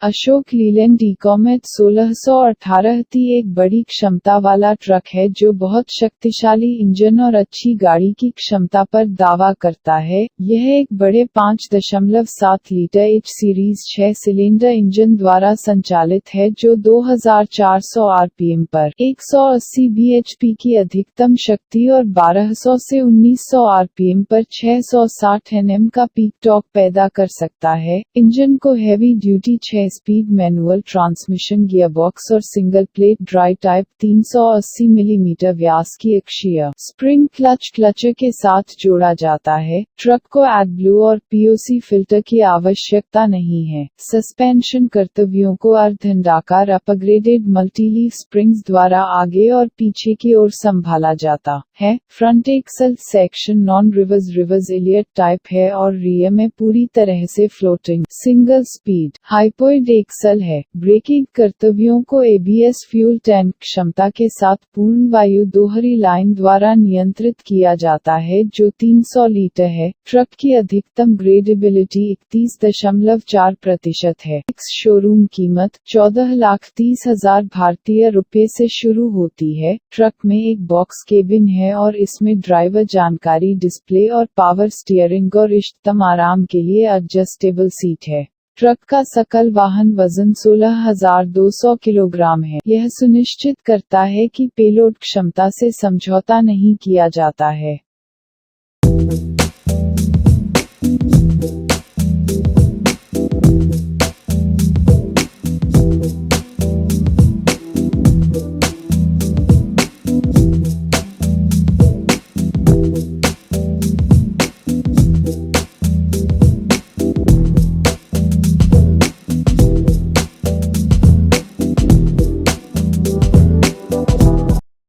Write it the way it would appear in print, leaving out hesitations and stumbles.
Ashok Leyland इकोमेट 1618 T एक बड़ी क्षमता वाला ट्रक है जो बहुत शक्तिशाली इंजन और अच्छी गाड़ी की क्षमता पर दावा करता है। यह एक बड़े 5.7 litre H series 6 cylinder engine द्वारा संचालित है जो 2400 आरपीएम पर 180 bhp की अधिकतम शक्ति और 1200 से 1900 आरपीएम पर 660 Nm का पीक टॉर्क पैदा कर सकता है। इंजन को heavy duty 6 speed manual transmission gearbox और single plate dry type 380 millimetre व्यास की अक्षीय स्प्रिंग क्लचर के साथ जोड़ा जाता है। ट्रक को एडब्लू और पीओसी फिल्टर की आवश्यकता नहीं है। सस्पेंशन कर्तव्यों को अर्धअंडाकार अपग्रेडेड मल्टीलीफ स्प्रिंग्स द्वारा आगे और पीछे की ओर संभाला जाता है। Front axle section non reverse Elliott type है और रियर में पूरी तरह से floating single speed hypoid axle है। ब्रेकिंग कर्तव्यों को एबीएस फ्यूल टैंक क्षमता के साथ पूर्ण वायु दोहरी लाइन द्वारा नियंत्रित किया जाता है जो 300 लीटर है। ट्रक की अधिकतम ग्रेडेबिलिटी 31.4% है। एक्स-शोरूम कीमत 14,30,000 भारतीय रुपये से शुरू होती है। ट्रक में एक बॉक्स केबिन है और इसमें ड्राइवर जानकारी डिस्प्ले और पावर स्टीयरिंग और इष्टतम आराम के लिए एडजस्टेबल सीट है। ट्रक का सकल वाहन वजन 16,200 किलोग्राम है। यह सुनिश्चित करता है कि पेलोड क्षमता से समझौता नहीं किया जाता है।